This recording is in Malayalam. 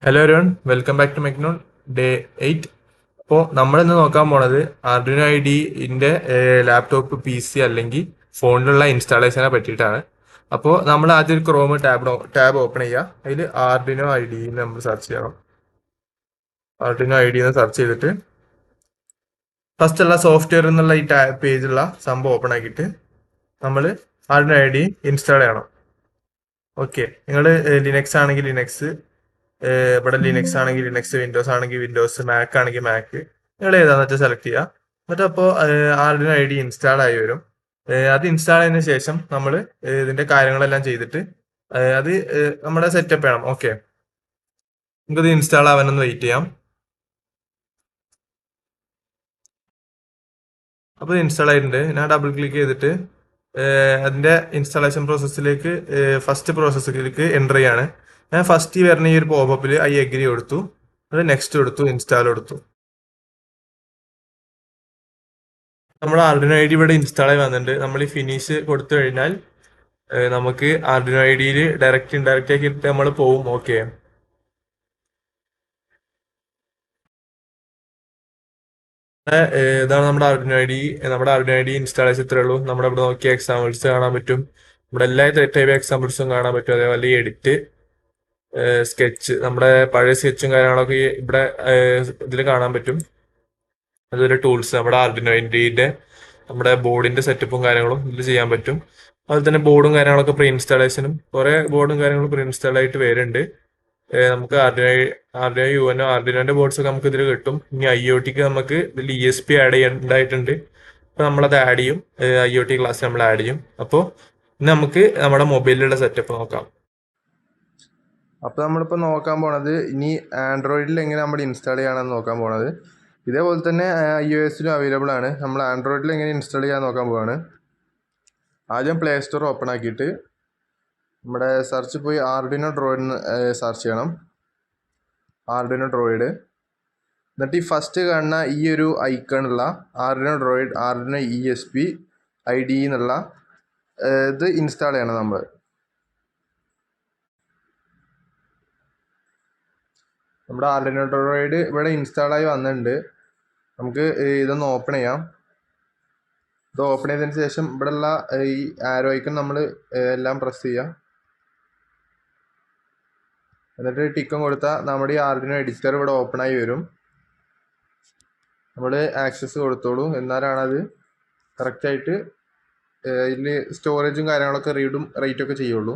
Hello everyone, welcome back to മെക്നോൺ ഡേ 8. അപ്പോൾ നമ്മളിന്ന് നോക്കാൻ പോണത് ആർഡിനോ IDEന്റെ ലാപ്ടോപ്പ് PC അല്ലെങ്കിൽ ഫോണിലുള്ള ഇൻസ്റ്റാളേഷനെ പറ്റിയിട്ടാണ്. അപ്പോൾ നമ്മൾ ആദ്യം ഒരു ക്രോം ടാബ് ഓപ്പൺ ചെയ്യുക. അതിൽ ആർഡിനോ IDE എന്ന് നമ്മൾ സെർച്ച് ചെയ്യണം. ആർഡിനോ IDE എന്ന് സെർച്ച് ചെയ്തിട്ട് ഫസ്റ്റ് ഉള്ള സോഫ്റ്റ്വെയർ എന്നുള്ള ഈ പേജുള്ള സംഭവം ഓപ്പൺ ആക്കിയിട്ട് നമ്മൾ ആർഡിനോ IDE ഇൻസ്റ്റാൾ ചെയ്യണം. ഓക്കെ, നിങ്ങൾ ലിനക്സ് ആണെങ്കിൽ ലിനക്സ്, ഇവിടെ ലിനക്സ് ആണെങ്കിൽ ലിനക്സ്, വിൻഡോസ് ആണെങ്കിൽ വിൻഡോസ്, മാക് ആണെങ്കിൽ മാക്, നിങ്ങൾ ഏതാണെന്ന് വെച്ചാൽ സെലക്ട് ചെയ്യുക. എന്നിട്ട് അപ്പോൾ ആർഡിനോ IDE ഇൻസ്റ്റാൾ ആയി വരും. അത് ഇൻസ്റ്റാൾ ആയതിനു ശേഷം നമ്മൾ ഇതിന്റെ കാര്യങ്ങളെല്ലാം ചെയ്തിട്ട് അത് നമ്മുടെ സെറ്റപ്പ് ചെയ്യണം. ഓക്കെ, നമുക്കത് ഇൻസ്റ്റാൾ ആവാനൊന്ന് വെയിറ്റ് ചെയ്യാം. അപ്പോൾ ഇൻസ്റ്റാൾ ആയിട്ടുണ്ട്. ഞാൻ ഡബിൾ ക്ലിക്ക് ചെയ്തിട്ട് അതിന്റെ ഇൻസ്റ്റാളേഷൻ പ്രോസസ്സിലേക്ക് ഫസ്റ്റ് പ്രോസസ്സിലേക്ക് എൻ്റർ ചെയ്യാണ്. ഞാൻ ഫസ്റ്റ് വരുന്ന ഈ ഒരു പോപ്പപ്പിൽ ഐ അഗ്രി കൊടുത്തു, അത് നെക്സ്റ്റ് കൊടുത്തു, ഇൻസ്റ്റാൾ കൊടുത്തു. നമ്മുടെ ആർഡിനോ IDE ഇവിടെ ഇൻസ്റ്റാൾ ആയി വന്നിട്ടുണ്ട്. നമ്മൾ ഈ ഫിനിഷ് കൊടുത്തു കഴിഞ്ഞാൽ നമുക്ക് ആർഡിനോ IDEയിൽ ഡയറക്റ്റ് ഇൻഡയറക്റ്റ് ആക്കിയിട്ട് നമ്മൾ പോവും. ഓക്കെ, ഇതാണ് നമ്മുടെ ആർഡിനോ IDE. നമ്മുടെ ആർഡിനോ IDE ഇൻസ്റ്റാളേഷൻ ഇത്രേ ഉള്ളൂ. നമ്മുടെ ഇവിടെ നോക്കിയ എക്സാമ്പിൾസ് കാണാൻ പറ്റും. ഇവിടെ എല്ലാ ടൈപ്പ് എക്സാമ്പിൾസും കാണാൻ പറ്റും. അതേപോലെ എഡിറ്റ്, സ്കെച്ച്, നമ്മുടെ പഴയ സ്കെച്ചും കാര്യങ്ങളൊക്കെ ഇവിടെ ഇതിൽ കാണാൻ പറ്റും. അതുപോലെ ടൂൾസ്, നമ്മുടെ ആർഡിനോ IDEന്റെ നമ്മുടെ ബോർഡിന്റെ സെറ്റപ്പും കാര്യങ്ങളും ഇതിൽ ചെയ്യാൻ പറ്റും. അതുപോലെ തന്നെ ബോർഡും കാര്യങ്ങളൊക്കെ പ്രീ ഇൻസ്റ്റാളേഷനും കുറെ ബോർഡും കാര്യങ്ങളും പ്രീ ഇൻസ്റ്റാൾ ആയിട്ട് വരുന്നുണ്ട്. നമുക്ക് ആർഡിനോ UNO, ആർഡിനോന്റെ ബോർഡ്സ് ഒക്കെ നമുക്ക് ഇതിൽ കിട്ടും. ഇനി IoTക്ക് നമുക്ക് ഇതിൽ ESP ആഡ് ചെയ്യേണ്ടതായിട്ടുണ്ട്. അപ്പൊ നമ്മളത് ആഡ് ചെയ്യും. IoT ക്ലാസ് നമ്മൾ ആഡ് ചെയ്യും. അപ്പോൾ ഇനി നമുക്ക് നമ്മുടെ മൊബൈലിലുള്ള സെറ്റപ്പ് നോക്കാം. അപ്പോൾ നമ്മളിപ്പോൾ നോക്കാൻ പോണത് ഇനി ആൻഡ്രോയിഡിൽ എങ്ങനെ നമ്മൾ ഇൻസ്റ്റാൾ ചെയ്യണമെന്ന് നോക്കാൻ പോണത്. ഇതേപോലെ തന്നെ iOSലും അവൈലബിൾ ആണ്. നമ്മൾ ആൻഡ്രോയിഡിൽ എങ്ങനെ ഇൻസ്റ്റാൾ ചെയ്യാൻ നോക്കാൻ പോവാണ്. ആദ്യം പ്ലേ സ്റ്റോർ ഓപ്പൺ ആക്കിയിട്ട് നമ്മുടെ സെർച്ച് പോയി ആർഡിനോ ഡ്രോയിഡ് സെർച്ച് ചെയ്യണം. Arduino droid. എന്നിട്ട് ഈ ഫസ്റ്റ് കാണുന്ന ഈ ഒരു ഐക്കണുള്ള Arduino droid, Arduino ESP IDE എന്നുള്ള ഇത് ഇൻസ്റ്റാൾ ചെയ്യണം നമ്മൾ. നമ്മുടെ ആർഡിനോ ഡ്രോയിഡ് ഇവിടെ ഇൻസ്റ്റാൾ ആയി വന്നിട്ടുണ്ട്. നമുക്ക് ഇതൊന്ന് ഓപ്പൺ ചെയ്യാം. ഇത് ഓപ്പൺ ചെയ്തതിന് ശേഷം ഇവിടെയുള്ള ഈ ആരോ ഐക്കൺ നമ്മൾ എല്ലാം പ്രസ് ചെയ്യാം. എന്നിട്ട് ടിക്കും കൊടുത്താൽ നമ്മുടെ ഈ ആർഡിനോ എഡിറ്റർ ഇവിടെ ഓപ്പൺ ആയി വരും. നമ്മൾ ആക്സസ് കൊടുത്തോളൂ, എന്നാലാണ് അത് കറക്റ്റായിട്ട് ഇതിൽ സ്റ്റോറേജും കാര്യങ്ങളൊക്കെ റീഡും റൈറ്റൊക്കെ ചെയ്യുള്ളൂ.